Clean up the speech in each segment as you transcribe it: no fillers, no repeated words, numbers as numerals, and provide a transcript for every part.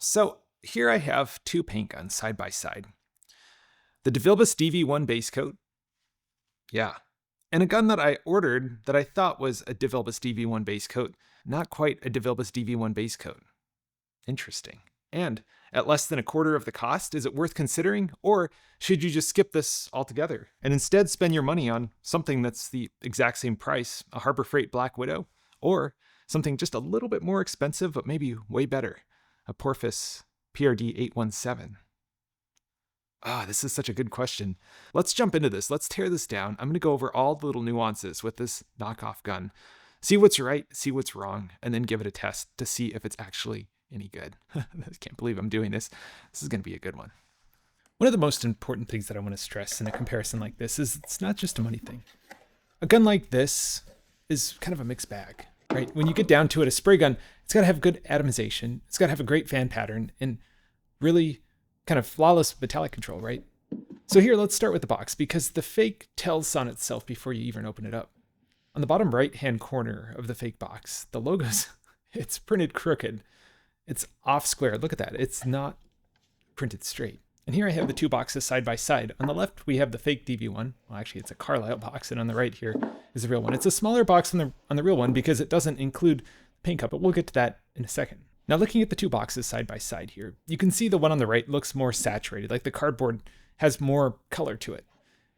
So here I have two paint guns side by side. The DeVilbiss DV1 base coat, yeah, and a gun that I ordered that I thought was a DeVilbiss DV1 base coat, not quite a DeVilbiss DV1 base coat. Interesting. And at less than a quarter of the cost, is it worth considering? Or should you just skip this altogether and instead spend your money on something that's the exact same price, a Harbor Freight Black Widow, or something just a little bit more expensive, but maybe way better, a Porphis PRD817? This is such a good question. Let's jump into this. Let's tear this down. I'm going to go over all the little nuances with this knockoff gun, see what's right, see what's wrong, and then give it a test to see if it's actually any good. I can't believe I'm doing this. This is going to be a good one. One of the most important things that I want to stress in a comparison like this is it's not just a money thing. A gun like this is kind of a mixed bag, right? When you get down to it, a spray gun, it's got to have good atomization. It's got to have a great fan pattern and really kind of flawless metallic control, right? So here, let's start with the box because the fake tells on itself before you even open it up. On the bottom right-hand corner of the fake box, the logo's, it's printed crooked. It's off square. Look at that. It's not printed straight. And here I have the two boxes side by side. On the left, we have the fake DV1. Well, actually, it's a Carlisle box, and on the right here is the real one. It's a smaller box on the real one because it doesn't include paint cup, but we'll get to that in a second. Now, looking at the two boxes side by side here, you can see the one on the right looks more saturated, like the cardboard has more color to it.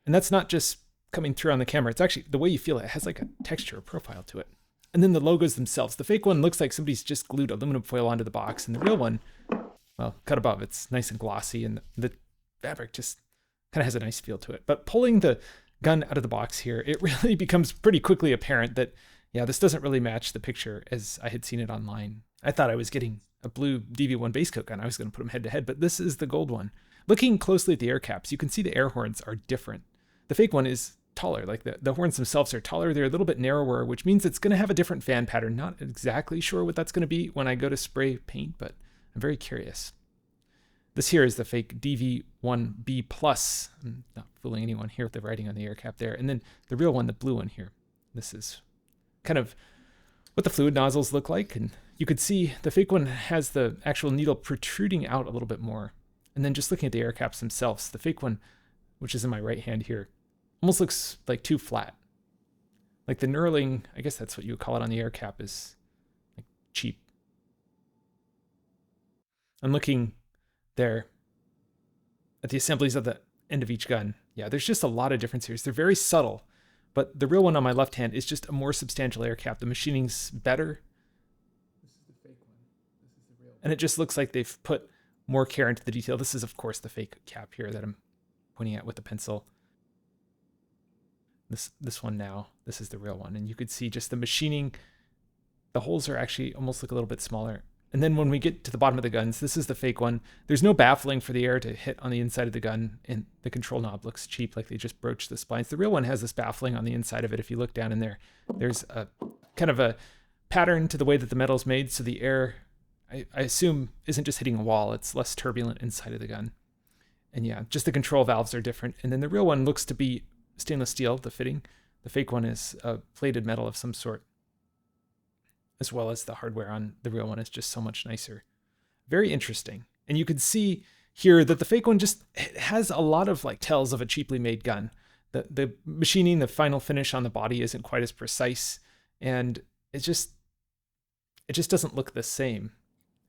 And that's not just coming through on the camera. It's actually the way you feel it. It has like a texture, a profile to it. And then the logos themselves. The fake one looks like somebody's just glued aluminum foil onto the box. And the real one, well, cut above, it's nice and glossy. And the fabric just kind of has a nice feel to it. But pulling the gun out of the box here, it really becomes pretty quickly apparent that, yeah, this doesn't really match the picture as I had seen it online. I thought I was getting a blue DV1 base coat gun. I was going to put them head to head, but this is the gold one. Looking closely at the air caps, you can see the air horns are different. The fake one is taller, like the horns themselves are taller. They're a little bit narrower, which means it's going to have a different fan pattern. Not exactly sure what that's going to be when I go to spray paint, but I'm very curious. This here is the fake DV1B+. I'm not fooling anyone here with the writing on the air cap there. And then the real one, the blue one here. This is kind of what the fluid nozzles look like. And you could see the fake one has the actual needle protruding out a little bit more. And then just looking at the air caps themselves, the fake one, which is in my right hand here, almost looks like too flat. Like the knurling, I guess that's what you would call it on the air cap, is like cheap. I'm looking there at the assemblies at the end of each gun. Yeah, there's just a lot of difference here. They're very subtle, but the real one on my left hand is just a more substantial air cap. The machining's better. This is the fake one. This is the real one. And it just looks like they've put more care into the detail. This is, of course, the fake cap here that I'm pointing at with the pencil. This one now, this is the real one. And you could see just the machining. The holes are actually almost look a little bit smaller. And then when we get to the bottom of the guns, this is the fake one. There's no baffling for the air to hit on the inside of the gun, and the control knob looks cheap, like they just broached the splines. The real one has this baffling on the inside of it. If you look down in there, there's a kind of a pattern to the way that the metal's made, so the air, I assume, isn't just hitting a wall. It's less turbulent inside of the gun. And yeah, just the control valves are different. And then the real one looks to be stainless steel, the fitting. The fake one is a plated metal of some sort, as well as the hardware on the real one is just so much nicer. Very interesting. And you can see here that the fake one just has a lot of like tells of a cheaply made gun. The machining, the final finish on the body isn't quite as precise, and it just doesn't look the same.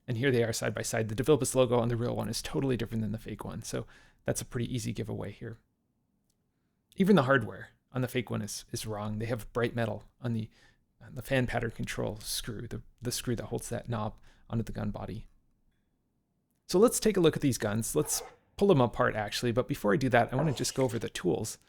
And here they are side by side. The DeVilbiss logo on the real one is totally different than the fake one, so that's a pretty easy giveaway here. Even the hardware on the fake one is wrong. They have bright metal on the fan pattern control screw, the screw that holds that knob onto the gun body. So let's take a look at these guns. Let's pull them apart actually, but before I do that, I want to just go over the tools.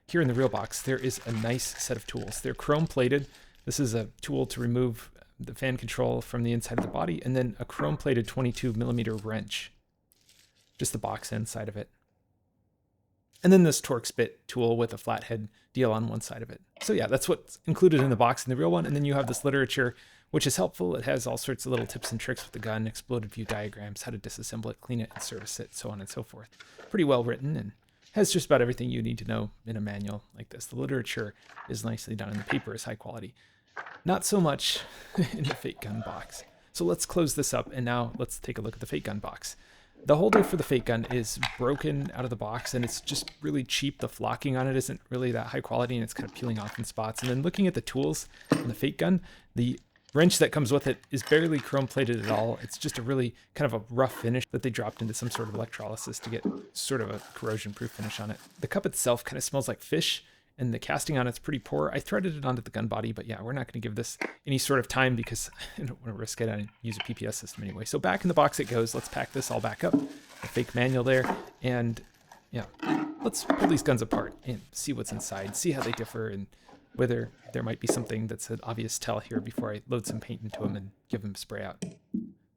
Here in the real box, there is a nice set of tools. They're chrome plated. This is a tool to remove the fan control from the inside of the body, and then a chrome plated 22mm wrench, just the box inside of it. And then this Torx bit tool with a flathead deal on one side of it. So yeah, that's what's included in the box in the real one. And then you have this literature, which is helpful. It has all sorts of little tips and tricks with the gun, exploded view diagrams, how to disassemble it, clean it, and service it, so on and so forth. Pretty well written and has just about everything you need to know in a manual like this. The literature is nicely done and the paper is high quality. Not so much in the fake gun box. So let's close this up, and now let's take a look at the fake gun box. The holder for the fake gun is broken out of the box, and it's just really cheap. The flocking on it isn't really that high quality, and it's kind of peeling off in spots. And then looking at the tools on the fake gun, the wrench that comes with it is barely chrome plated at all. It's just a really kind of a rough finish that they dropped into some sort of electrolysis to get sort of a corrosion proof finish on it. The cup itself kind of smells like fish, and the casting on it's pretty poor. I threaded it onto the gun body, but yeah, we're not going to give this any sort of time because I don't want to risk it. I use a PPS system anyway. So back in the box it goes. Let's pack this all back up. The fake manual there, and yeah, let's pull these guns apart and see what's inside, see how they differ, and whether there might be something that's an obvious tell here before I load some paint into them and give them a spray out.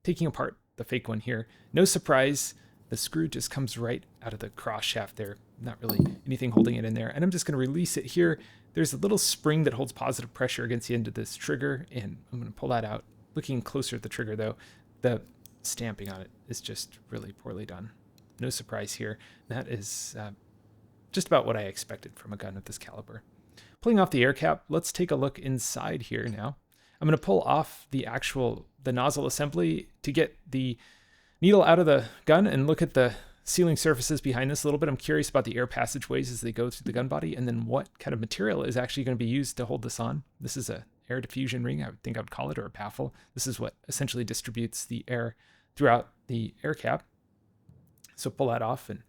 Taking apart the fake one here, no surprise, the screw just comes right out of the cross shaft there. Not really anything holding it in there. And I'm just going to release it here. There's a little spring that holds positive pressure against the end of this trigger, and I'm going to pull that out. Looking closer at the trigger though, the stamping on it is just really poorly done. No surprise here. That is just about what I expected from a gun of this caliber. Pulling off the air cap, let's take a look inside here now. I'm going to pull off the nozzle assembly to get the needle out of the gun and look at the sealing surfaces behind this a little bit. I'm curious about the air passageways as they go through the gun body, and then what kind of material is actually going to be used to hold this on. This is a air diffusion ring, I would think I would call it, or a baffle. This is what essentially distributes the air throughout the air cap. So pull that off and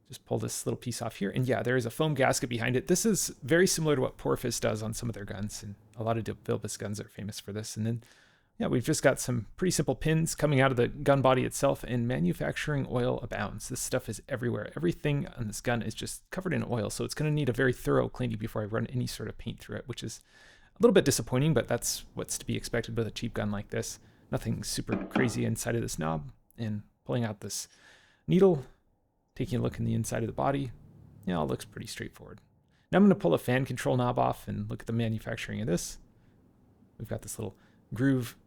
just pull this little piece off here. And yeah, there is a foam gasket behind it. This is very similar to what Porphis does on some of their guns, and a lot of DV1 guns are famous for this. And then yeah, we've just got some pretty simple pins coming out of the gun body itself, and manufacturing oil abounds. This stuff is everywhere. Everything on this gun is just covered in oil, so it's going to need a very thorough cleaning before I run any sort of paint through it, which is a little bit disappointing, but that's what's to be expected with a cheap gun like this. Nothing super crazy inside of this knob, and pulling out this needle, taking a look in the inside of the body, yeah, it looks pretty straightforward. Now I'm going to pull a fan control knob off and look at the manufacturing of this. We've got this little groove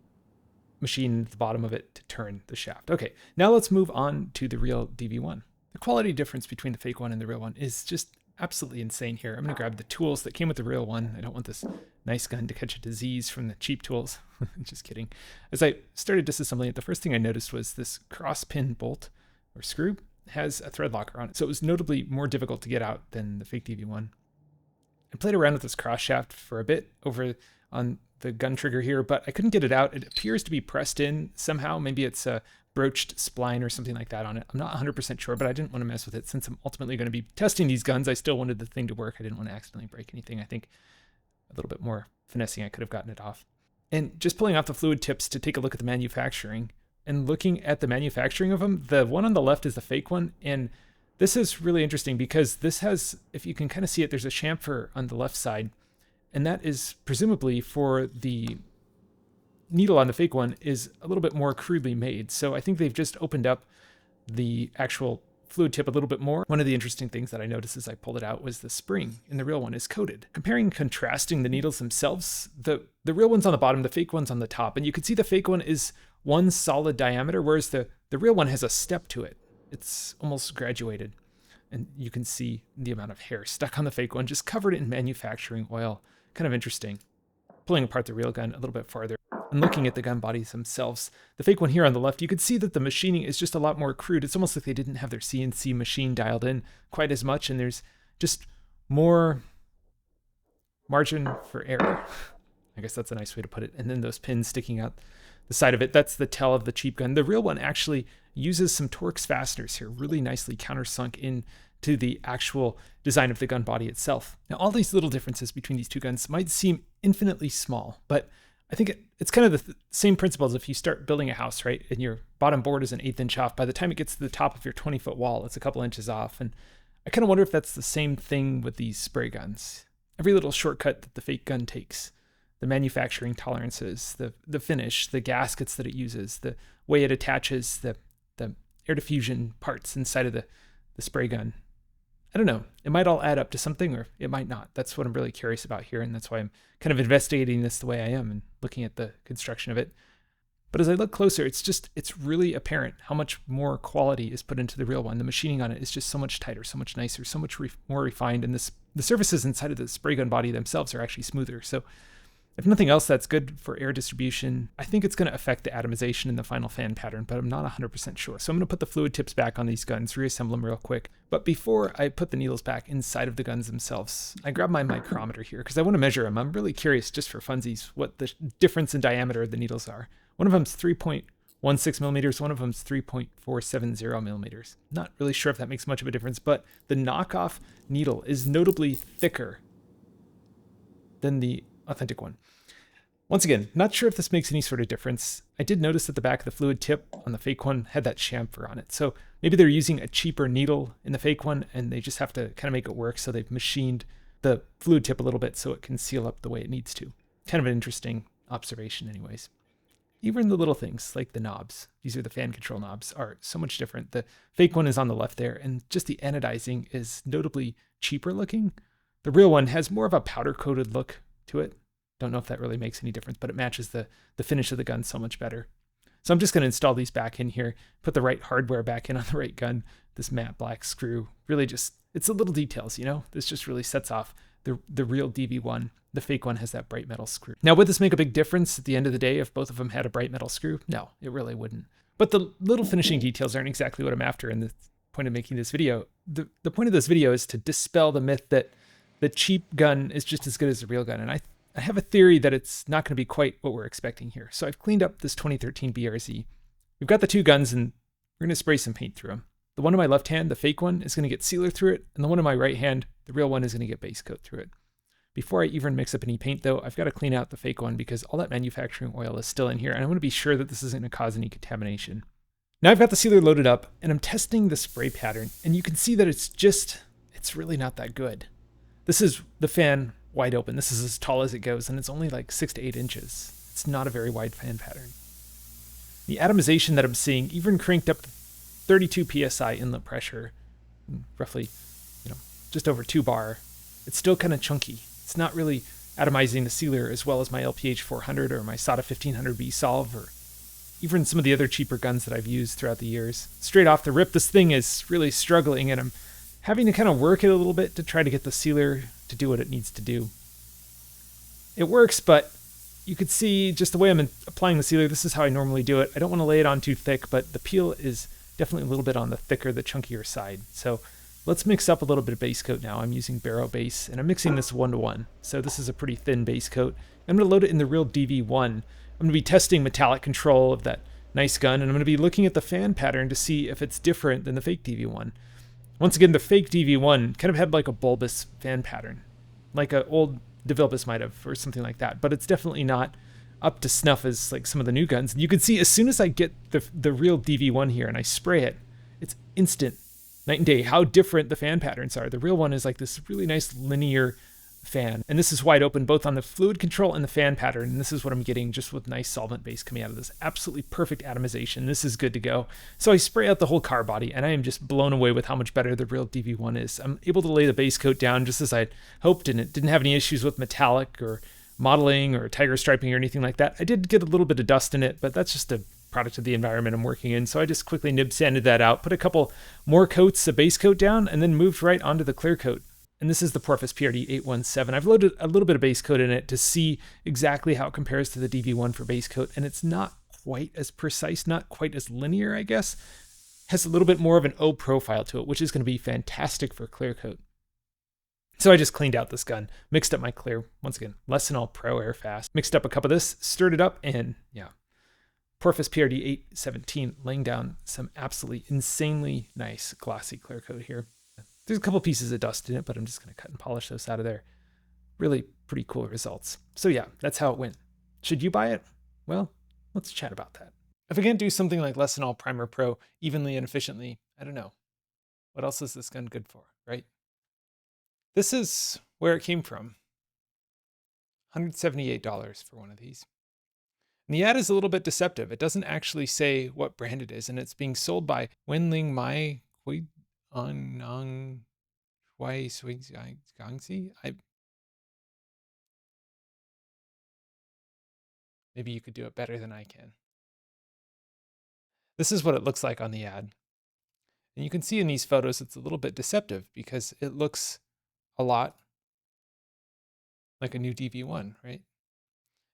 machine at the bottom of it to turn the shaft. Okay, now let's move on to the real DV1. The quality difference between the fake one and the real one is just absolutely insane here. I'm going to grab the tools that came with the real one. I don't want this nice gun to catch a disease from the cheap tools. Just kidding. As I started disassembling it, the first thing I noticed was this cross pin bolt or screw has a thread locker on it. So it was notably more difficult to get out than the fake DV1. I played around with this cross shaft for a bit over on the gun trigger here, but I couldn't get it out. It appears to be pressed in somehow. Maybe it's a broached spline or something like that on it. I'm not 100% sure, but I didn't want to mess with it since I'm ultimately going to be testing these guns. I still wanted the thing to work. I didn't want to accidentally break anything. I think a little bit more finessing, I could have gotten it off. And just pulling off the fluid tips to take a look at the manufacturing and looking at the manufacturing of them, the one on the left is the fake one. And this is really interesting because this has, if you can kind of see it, there's a chamfer on the left side. And that is presumably for the needle on the fake one is a little bit more crudely made. So I think they've just opened up the actual fluid tip a little bit more. One of the interesting things that I noticed as I pulled it out was the spring in the real one is coated. Comparing and contrasting the needles themselves, the real one's on the bottom, the fake one's on the top. And you can see the fake one is one solid diameter, whereas the real one has a step to it. It's almost graduated. And you can see the amount of hair stuck on the fake one, just covered in manufacturing oil. Kind of interesting. Pulling apart the real gun a little bit farther and looking at the gun bodies themselves. The fake one here on the left, you could see that the machining is just a lot more crude. It's almost like they didn't have their CNC machine dialed in quite as much, and there's just more margin for error. I guess that's a nice way to put it. And then those pins sticking out the side of it, that's the tell of the cheap gun. The real one actually uses some Torx fasteners here, really nicely countersunk in to the actual design of the gun body itself. Now, all these little differences between these two guns might seem infinitely small, but I think it's kind of the same principle as if you start building a house, right? And your bottom board is an 1/8 inch off. By the time it gets to the top of your 20-foot wall, it's a couple inches off. And I kind of wonder if that's the same thing with these spray guns. Every little shortcut that the fake gun takes, the manufacturing tolerances, the finish, the gaskets that it uses, the way it attaches the air diffusion parts inside of the spray gun. I don't know. It might all add up to something, or it might not. That's what I'm really curious about here, and that's why I'm kind of investigating this the way I am and looking at the construction of it. But as I look closer, it's really apparent how much more quality is put into the real one. The machining on it is just so much tighter, so much nicer, so much more refined, and the surfaces inside of the spray gun body themselves are actually smoother. So If nothing else, that's good for air distribution. I think it's going to affect the atomization in the final fan pattern, but I'm not 100% sure. So I'm going to put the fluid tips back on these guns, reassemble them real quick. But before I put the needles back inside of the guns themselves, I grab my micrometer here because I want to measure them. I'm really curious, just for funsies, what the difference in diameter of the needles are. One of them's 3.16 millimeters, one of them's 3.470 millimeters. Not really sure if that makes much of a difference, but the knockoff needle is notably thicker than the authentic one. Once again, not sure if this makes any sort of difference. I did notice that the back of the fluid tip on the fake one had that chamfer on it. So maybe they're using a cheaper needle in the fake one and they just have to kind of make it work. So they've machined the fluid tip a little bit so it can seal up the way it needs to. Kind of an interesting observation anyways. Even the little things like the knobs, these are the fan control knobs, are so much different. The fake one is on the left there and just the anodizing is notably cheaper looking. The real one has more of a powder coated look to it. Don't know if that really makes any difference, but it matches the finish of the gun so much better. So I'm just going to install these back in here, put the right hardware back in on the right gun, this matte black screw. Really just, it's the little details, you know? This just really sets off the real DV1. The fake one has that bright metal screw. Now, would this make a big difference at the end of the day if both of them had a bright metal screw? No, it really wouldn't. But the little finishing details aren't exactly what I'm after in the point of making this video. The point of this video is to dispel the myth that the cheap gun is just as good as the real gun. And I have a theory that it's not going to be quite what we're expecting here. So I've cleaned up this 2013 BRZ. We've got the two guns and we're going to spray some paint through them. The one in my left hand, the fake one, is going to get sealer through it. And the one in my right hand, the real one, is going to get base coat through it. Before I even mix up any paint though, I've got to clean out the fake one because all that manufacturing oil is still in here. And I want to be sure that this isn't going to cause any contamination. Now I've got the sealer loaded up and I'm testing the spray pattern. And you can see that it's really not that good. This is the fan wide open. This is as tall as it goes, and it's only like 6 to 8 inches. It's not a very wide fan pattern. The atomization that I'm seeing, even cranked up to 32 psi inlet pressure, roughly, just over 2 bar, it's still kind of chunky. It's not really atomizing the sealer as well as my LPH 400 or my SATA 1500B Solve or even some of the other cheaper guns that I've used throughout the years. Straight off the rip, this thing is really struggling, and I'm having to kind of work it a little bit to try to get the sealer to do what it needs to do. It works, but you could see just the way I'm applying the sealer, this is how I normally do it. I don't want to lay it on too thick, but the peel is definitely a little bit on the thicker, the chunkier side. So let's mix up a little bit of base coat now. I'm using Barrow base, and I'm mixing this 1-to-1. So this is a pretty thin base coat. I'm going to load it in the real DV1. I'm going to be testing metallic control of that nice gun, and I'm going to be looking at the fan pattern to see if it's different than the fake DV1. Once again, the fake DV1 kind of had like a bulbous fan pattern, like an old DeVilbiss might have, or something like that. But it's definitely not up to snuff as like some of the new guns. And you can see as soon as I get the real DV1 here and I spray it, it's instant, night and day, how different the fan patterns are. The real one is like this really nice linear fan. And this is wide open both on the fluid control and the fan pattern. And this is what I'm getting just with nice solvent base coming out of this. Absolutely perfect atomization. This is good to go. So I spray out the whole car body and I am just blown away with how much better the real DV1 is. I'm able to lay the base coat down just as I hoped, and it didn't have any issues with metallic or modeling or tiger striping or anything like that. I did get a little bit of dust in it, but that's just a product of the environment I'm working in. So I just quickly nib sanded that out, put a couple more coats of base coat down, and then moved right onto the clear coat. And this is the Porphis PRD817. I've loaded a little bit of base coat in it to see exactly how it compares to the DV1 for base coat. And it's not quite as precise, not quite as linear, I guess. Has a little bit more of an O profile to it, which is going to be fantastic for clear coat. So I just cleaned out this gun, mixed up my clear, once again, Lessenol Pro Air Fast, mixed up a cup of this, stirred it up, and yeah, Porphis PRD817, laying down some absolutely insanely nice glossy clear coat here. There's a couple pieces of dust in it, but I'm just going to cut and polish those out of there. Really pretty cool results. So yeah, that's how it went. Should you buy it? Well, let's chat about that. If I can't do something like Lessenol Primer Pro evenly and efficiently, I don't know. What else is this gun good for, right? This is where it came from. $178 for one of these. And the ad is a little bit deceptive. It doesn't actually say what brand it is, and it's being sold by Wenling Mai Hui Nong Shui Sui Gangxi. Maybe you could do it better than I can. This is what it looks like on the ad. And you can see in these photos it's a little bit deceptive because it looks a lot like a new DV1, right?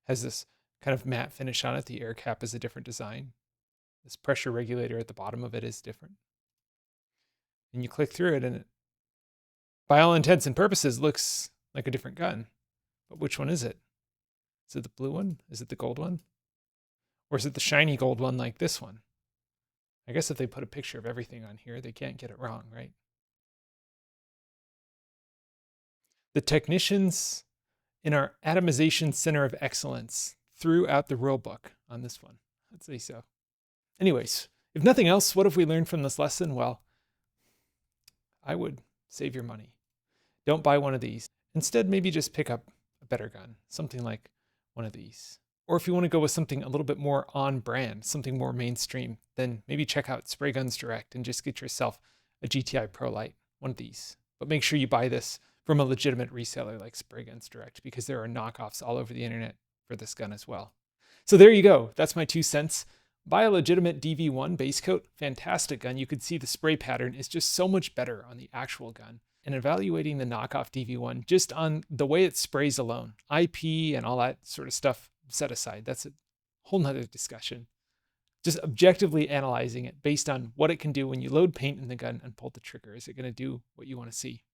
Has this kind of matte finish on it. The air cap is a different design. This pressure regulator at the bottom of it is different. And you click through it and it, by all intents and purposes, looks like a different gun. But which one is it? Is it the blue one? Is it the gold one? Or is it the shiny gold one like this one? I guess if they put a picture of everything on here, they can't get it wrong, right? The technicians in our Atomization Center of Excellence threw out the rule book on this one. I'd say so. Anyways, if nothing else, what have we learned from this lesson? Well, I would save your money. Don't buy one of these. Instead, maybe just pick up a better gun, something like one of these. Or if you want to go with something a little bit more on brand, something more mainstream, then maybe check out Spray Guns Direct and just get yourself a GTI Pro Light, one of these. But make sure you buy this from a legitimate reseller like Spray Guns Direct, because there are knockoffs all over the internet for this gun as well. So there you go. That's my 2 cents. Buy a legitimate DV1 base coat. Fantastic gun. You could see the spray pattern is just so much better on the actual gun. And evaluating the knockoff DV1 just on the way it sprays alone, IP and all that sort of stuff set aside. That's a whole nother discussion. Just objectively analyzing it based on what it can do when you load paint in the gun and pull the trigger. Is it going to do what you want to see?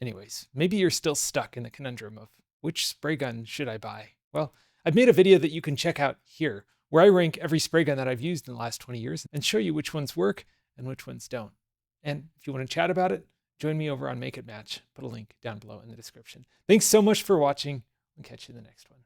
Anyways, maybe you're still stuck in the conundrum of which spray gun should I buy? Well, I've made a video that you can check out here where I rank every spray gun that I've used in the last 20 years and show you which ones work and which ones don't. And if you want to chat about it, join me over on Make It Match. Put a link down below in the description. Thanks so much for watching. We'll catch you in the next one.